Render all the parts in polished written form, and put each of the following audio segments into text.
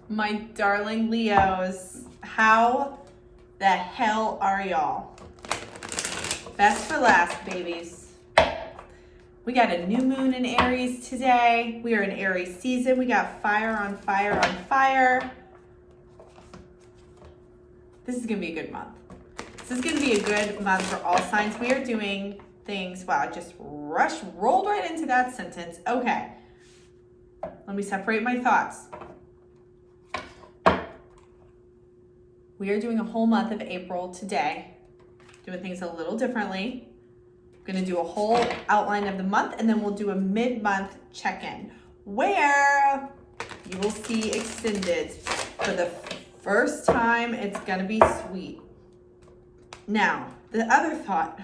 My darling Leos, how the hell are y'all? Best for last, babies. We got a new moon in Aries today. We are in Aries season. We got fire on fire on fire. This is going to be a good month. This is going to be a good month for all signs. We are doing things. Wow, I just rolled right into that sentence. Okay. Let me separate my thoughts. We are doing a whole month of April today, doing things a little differently. I'm going to do a whole outline of the month, and then we'll do a mid-month check-in where you will see extended for the first time. It's going to be sweet. Now, the other thought,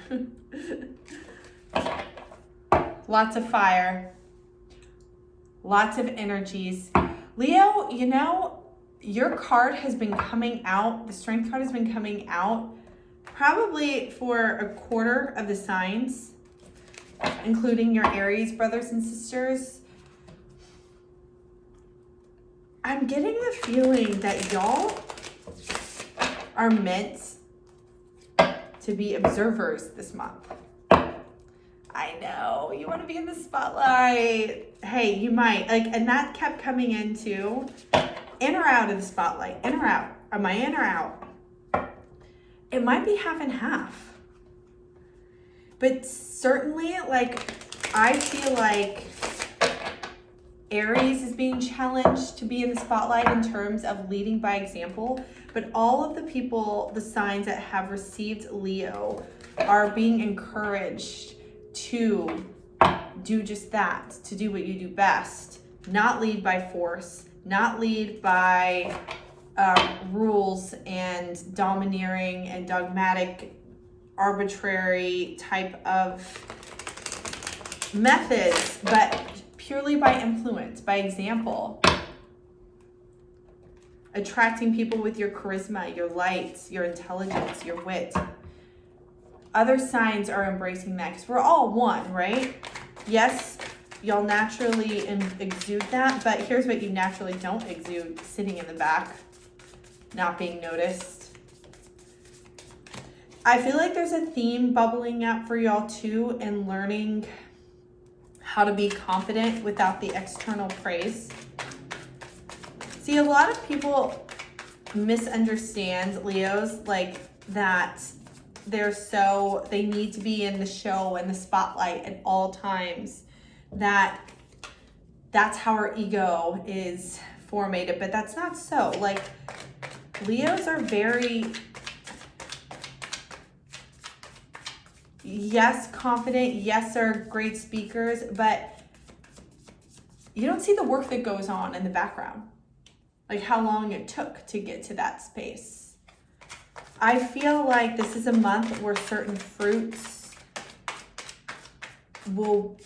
lots of fire, lots of energies. Leo, you know, your card has been coming out, the strength card has been coming out probably for a quarter of the signs, including your Aries brothers and sisters. I'm getting the feeling that y'all are meant to be observers this month. I know, you want to be in the spotlight. Hey, you might, and that kept coming in too. In or out of the spotlight? In or out? Am I in or out? It might be half and half. But certainly, I feel like Aries is being challenged to be in the spotlight in terms of leading by example. But all of the people, the signs that have received Leo, are being encouraged to do just that, to do what you do best. Not lead by force. Not lead by rules and domineering and dogmatic, arbitrary type of methods, but purely by influence, by example. Attracting people with your charisma, your light, your intelligence, your wit. Other signs are embracing that because we're all one, right? Yes, y'all naturally exude that, but here's what you naturally don't exude: sitting in the back, not being noticed. I feel like there's a theme bubbling up for y'all too in learning how to be confident without the external praise. See, a lot of people misunderstand Leos that they need to be in the show and the spotlight at all times. That's how our ego is formated, but that's not so. Leos are very, yes, confident, yes, are great speakers, but you don't see the work that goes on in the background. How long it took to get to that space. I feel like this is a month where certain fruits will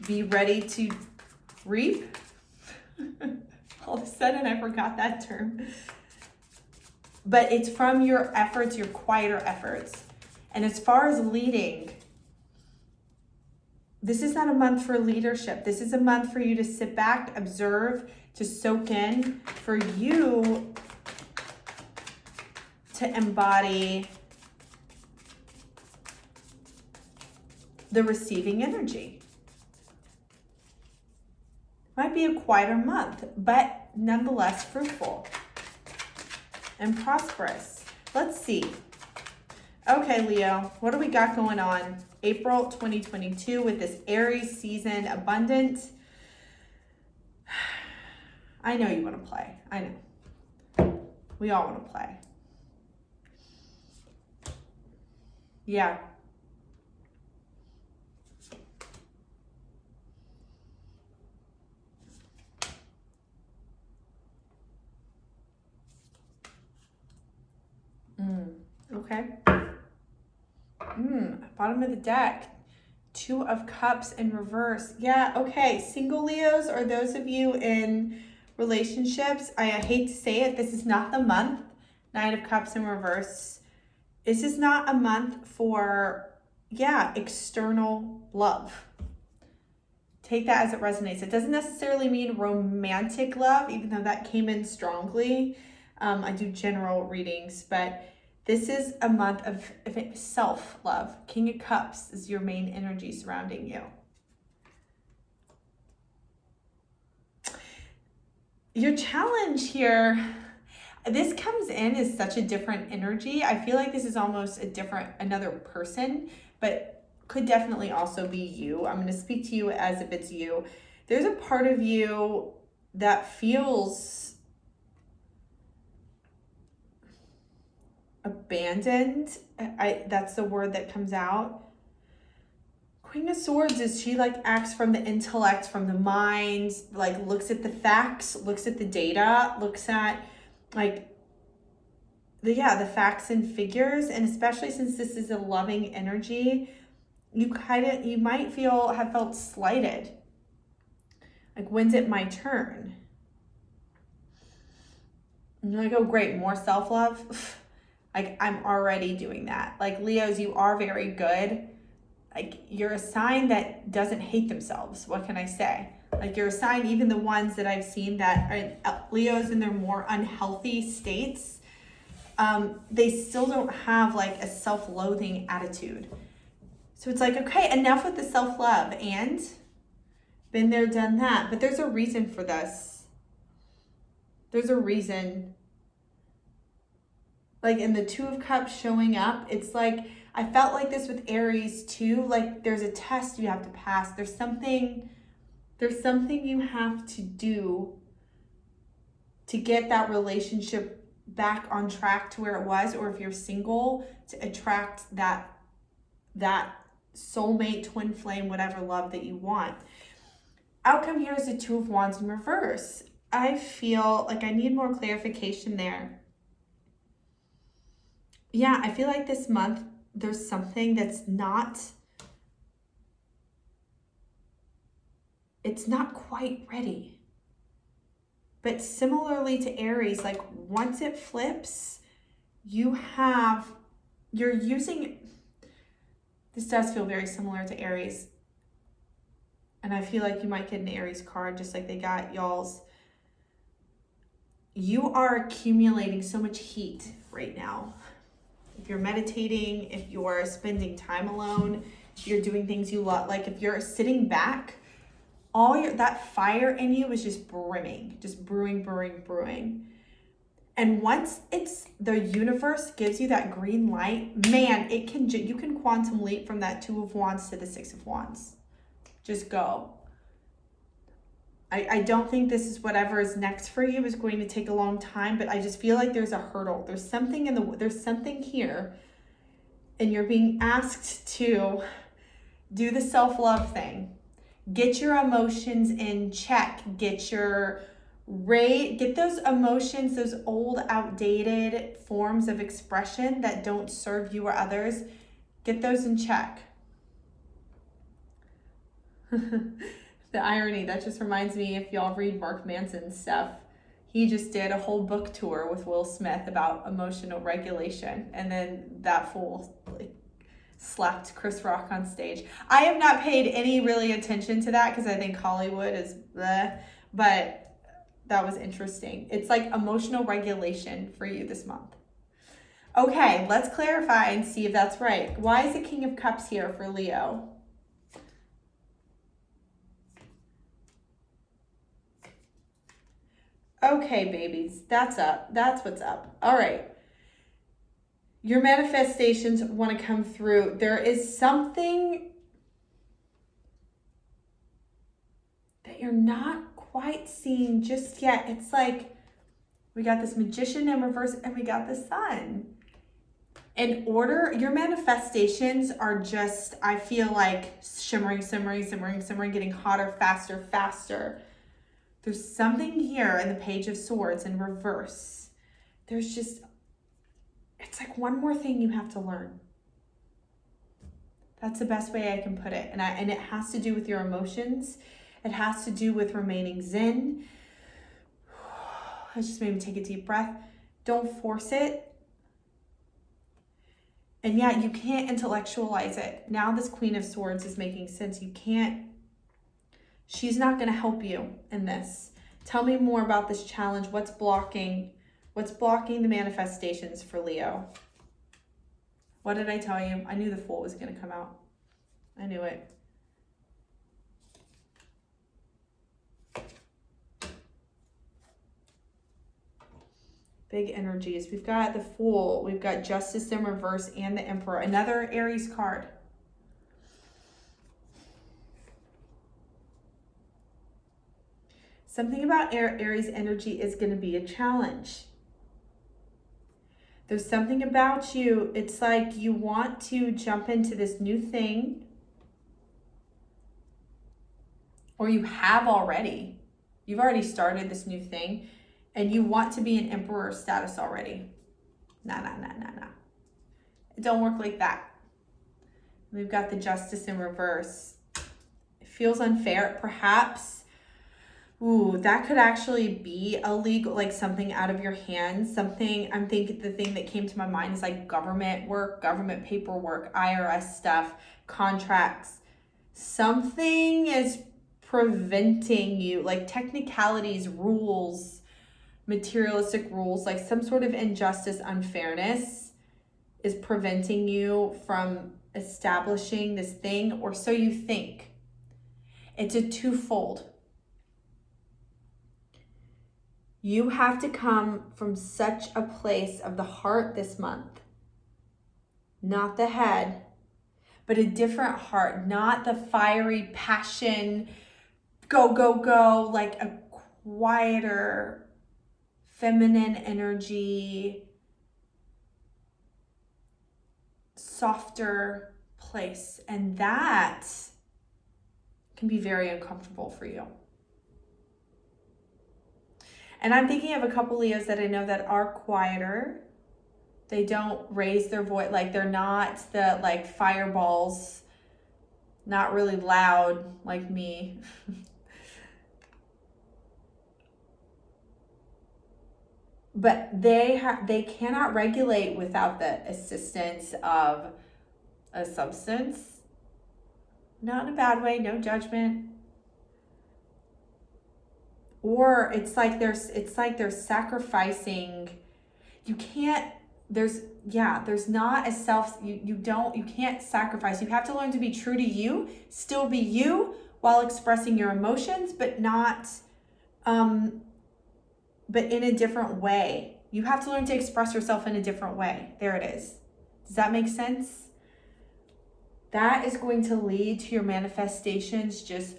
be ready to reap. All of a sudden, I forgot that term. But it's from your efforts, your quieter efforts. And as far as leading, this is not a month for leadership. This is a month for you to sit back, observe, to soak in, for you to embody the receiving energy. Might be a quieter month, but nonetheless fruitful and prosperous. Let's see. Okay, Leo, what do we got going on? April 2022 with this Aries season, abundant. I know you want to play. I know. We all want to play. Yeah. Okay. Bottom of the deck. 2 of Cups in reverse. Yeah, okay. Single Leos, or those of you in relationships, I hate to say it, this is not the month. Knight of Cups in reverse. This is not a month for, external love. Take that as it resonates. It doesn't necessarily mean romantic love, even though that came in strongly. I do general readings, but this is a month of self-love. King of Cups is your main energy surrounding you. Your challenge here, this comes in as such a different energy. I feel like this is almost another person, but could definitely also be you. I'm going to speak to you as if it's you. There's a part of you that feels abandoned. That's the word that comes out. Queen of Swords is she like acts from the intellect, from the mind, like looks at the facts, looks at the data, looks at like the facts and figures. And especially since this is a loving energy, you might have felt slighted. Like, when's it my turn? And you're like, oh great, more self-love. Like, I'm already doing that. Like, Leos, you are very good. Like, you're a sign that doesn't hate themselves. What can I say? Like, you're a sign, even the ones that I've seen that are Leos in their more unhealthy states, they still don't have like a self-loathing attitude. So it's like, okay, enough with the self-love, and been there, done that. But there's a reason for this. There's a reason. Like in the Two of Cups showing up, it's like, I felt like this with Aries too. Like there's a test you have to pass. There's something you have to do to get that relationship back on track to where it was, or if you're single, to attract that soulmate, twin flame, whatever love that you want. Outcome here is the Two of Wands in reverse. I feel like I need more clarification there. Yeah, I feel like this month there's something that's not quite ready. But similarly to Aries, like once it flips, you're using, this does feel very similar to Aries. And I feel like you might get an Aries card just like they got y'all's. You are accumulating so much heat right now. If you're meditating, if you're spending time alone, if you're doing things you love, like if you're sitting back, that fire in you is just brimming, just brewing. And once the universe gives you that green light, man, you can quantum leap from that Two of Wands to the Six of Wands. Just go. I don't think this is whatever is next for you is going to take a long time, but I just feel like there's a hurdle. There's something here, and you're being asked to do the self-love thing. Get your emotions in check. Get those emotions, those old, outdated forms of expression that don't serve you or others, get those in check. The irony, that just reminds me, if y'all read Mark Manson's stuff, he just did a whole book tour with Will Smith about emotional regulation, and then that fool slapped Chris Rock on stage. I have not paid any really attention to that because I think Hollywood is bleh, but that was interesting. It's like emotional regulation for you this month. Okay, let's clarify and see if that's right. Why is the King of Cups here for Leo? Okay, babies, that's up. That's what's up. All right. Your manifestations want to come through. There is something that you're not quite seeing just yet. It's like we got this Magician in reverse and we got the Sun. In order, your manifestations are just, I feel like simmering, getting hotter, faster. There's something here in the Page of Swords in reverse. There's just, it's like one more thing you have to learn. That's the best way I can put it. And it has to do with your emotions. It has to do with remaining zen. Let's just maybe take a deep breath. Don't force it. And yeah, you can't intellectualize it. Now this Queen of Swords is making sense. You can't She's not going to help you in this. Tell me more about this challenge. What's blocking the manifestations for Leo? What did I tell you? I knew the Fool was going to come out. I knew it. Big energies. We've got the Fool. We've got Justice in reverse and the Emperor. Another Aries card. Something about Aries energy is going to be a challenge. There's something about you. It's like you want to jump into this new thing. Or you have already. You've already started this new thing. And you want to be in Emperor status already. Nah. It don't work like that. We've got the Justice in reverse. It feels unfair, perhaps. Ooh, that could actually be illegal, like something out of your hands. Something, I'm thinking the thing that came to my mind is like government work, government paperwork, IRS stuff, contracts. Something is preventing you, like technicalities, rules, materialistic rules, like some sort of injustice, unfairness is preventing you from establishing this thing, or so you think. It's a twofold. You have to come from such a place of the heart this month, not the head, but a different heart, not the fiery passion, go, like a quieter, feminine energy, softer place. And that can be very uncomfortable for you. And I'm thinking of a couple Leos that I know that are quieter. They don't raise their voice, like they're not the like fireballs, not really loud like me. But they cannot regulate without the assistance of a substance. Not in a bad way, no judgment. Or it's like they're sacrificing. You can't, there's not a self, you can't sacrifice. You have to learn to be true to you, still be you while expressing your emotions, but not, but in a different way. You have to learn to express yourself in a different way. There it is. Does that make sense? That is going to lead to your manifestations just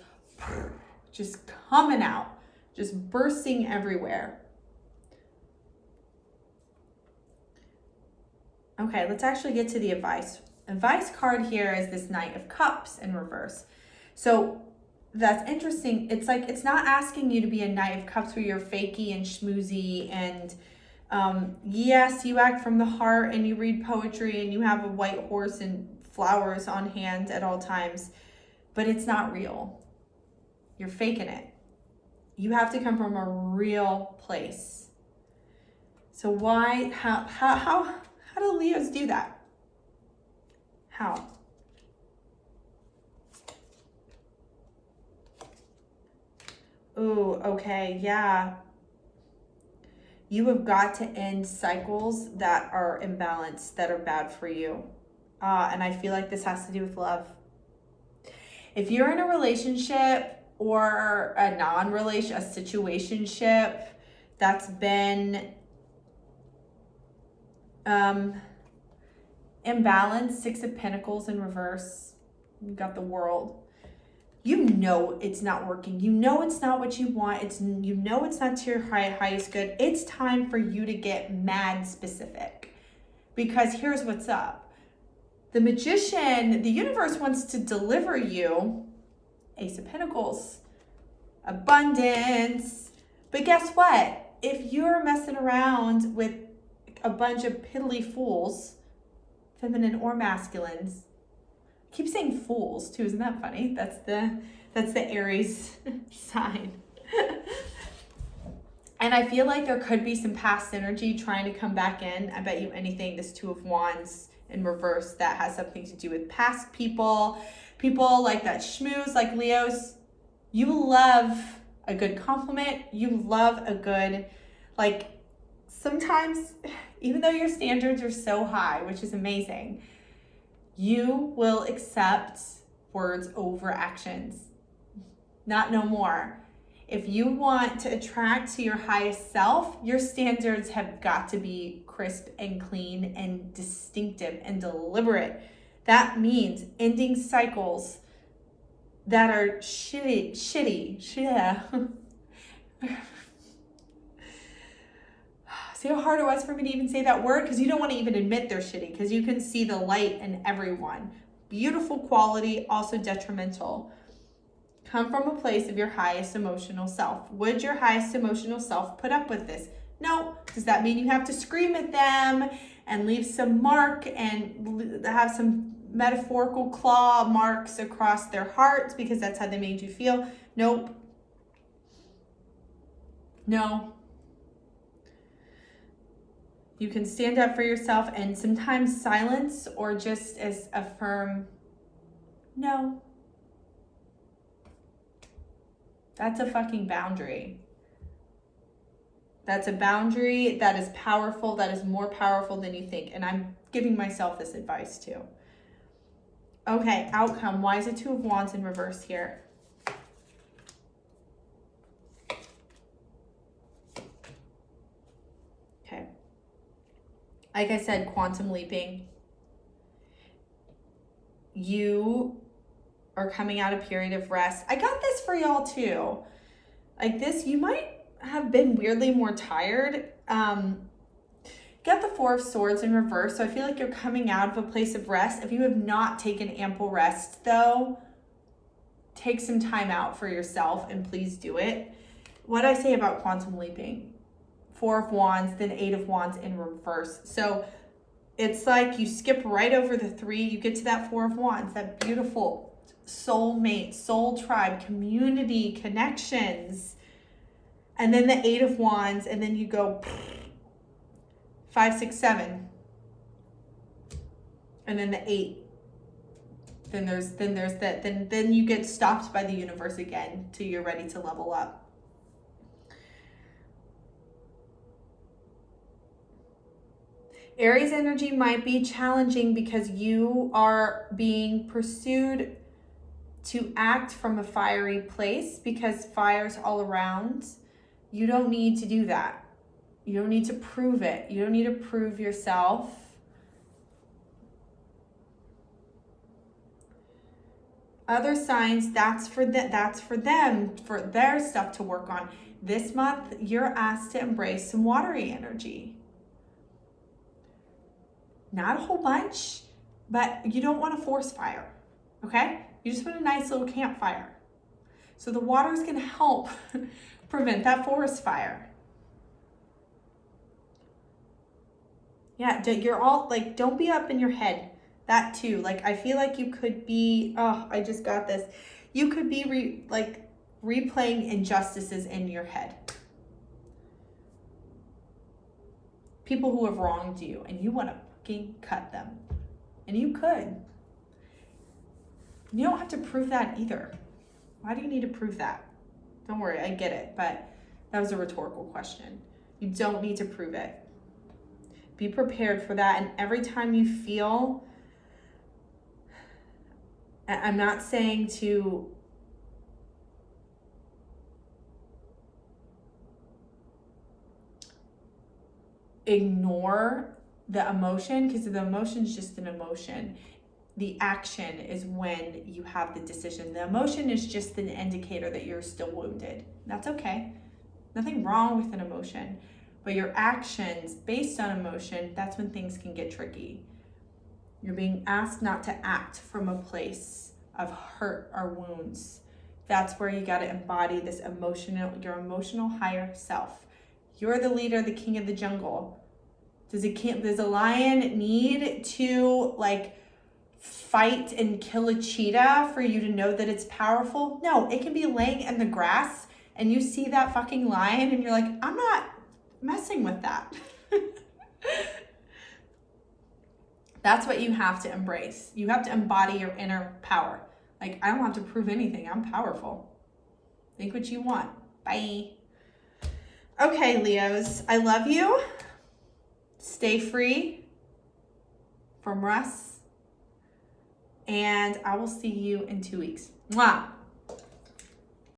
coming out. Just bursting everywhere. Okay, let's actually get to the advice. Advice card here is this Knight of Cups in reverse. So that's interesting. It's like, it's not asking you to be a Knight of Cups where you're fakey and schmoozy and yes, you act from the heart and you read poetry and you have a white horse and flowers on hand at all times, but it's not real. You're faking it. You have to come from a real place. So how do Leos do that? How? Ooh, okay, yeah. You have got to end cycles that are imbalanced, that are bad for you. And I feel like this has to do with love. If you're in a relationship or a non-relation, a situationship that's been imbalanced, Six of Pentacles in reverse, you got the World. You know it's not working. You know it's not what you want. You know it's not to your highest good. It's time for you to get mad specific. Because here's what's up. The Magician, the universe wants to deliver you Ace of Pentacles, abundance. But guess what? If you're messing around with a bunch of piddly fools, feminine or masculines, I keep saying fools too, isn't that funny? That's the Aries sign. And I feel like there could be some past energy trying to come back in. I bet you anything, this Two of Wands in reverse, that has something to do with past people like that schmooze, like Leos. You love a good compliment. You love a good, like, sometimes, even though your standards are so high, which is amazing, you will accept words over actions. Not no more. If you want to attract to your highest self, your standards have got to be crisp and clean and distinctive and deliberate. That means ending cycles that are shitty. See how hard it was for me to even say that word? Because you don't want to even admit they're shitty, because you can see the light in everyone. Beautiful quality, also detrimental. Come from a place of your highest emotional self. Would your highest emotional self put up with this? No. Does that mean you have to scream at them and leave some mark and have some metaphorical claw marks across their hearts because that's how they made you feel? Nope. No. You can stand up for yourself, and sometimes silence or just as a firm no. That's a fucking boundary. That's a boundary that is powerful, that is more powerful than you think. And I'm giving myself this advice too. Okay, outcome. Why is it Two of Wands in reverse here? Okay. Like I said, quantum leaping. You are coming out a period of rest. I got this for y'all too. Like this, you might have been weirdly more tired. Get the Four of Swords in reverse. So I feel like you're coming out of a place of rest. If you have not taken ample rest though, take some time out for yourself and please do it. What I say about quantum leaping, Four of Wands, then Eight of Wands in reverse. So it's like you skip right over the three, you get to that Four of Wands, that beautiful soulmate, soul tribe, community, connections. And then the Eight of Wands, and then you go 5, 6, 7. And then the 8. Then you get stopped by the universe again till you're ready to level up. Aries energy might be challenging because you are being pursued to act from a fiery place because fire's all around. You don't need to do that. You don't need to prove it. You don't need to prove yourself. Other signs, that's for them, for their stuff to work on. This month, you're asked to embrace some watery energy. Not a whole bunch, but you don't want to force fire, okay? You just want a nice little campfire. So the water is going to help prevent that forest fire. Yeah, you're all like, don't be up in your head. That too. Like, I feel like you could be, oh, I just got this. You could be replaying injustices in your head. People who have wronged you and you want to fucking cut them. And you could. You don't have to prove that either. Why do you need to prove that? Don't worry, I get it, but that was a rhetorical question. You don't need to prove it. Be prepared for that, and every time you feel, I'm not saying to ignore the emotion, because the emotion is just an emotion. The action is when you have the decision. The emotion is just an indicator that you're still wounded. That's okay. Nothing wrong with an emotion. But your actions based on emotion, that's when things can get tricky. You're being asked not to act from a place of hurt or wounds. That's where you got to embody this your emotional higher self. You're the leader, the king of the jungle. Does a lion need to fight and kill a cheetah for you to know that it's powerful? No, it can be laying in the grass and you see that fucking lion and you're like, I'm not messing with that. That's what you have to embrace. You have to embody your inner power. Like, I don't have to prove anything. I'm powerful. Think what you want. Bye. Okay, Leos, I love you. Stay free from Russ. And I will see you in 2 weeks. Mwah.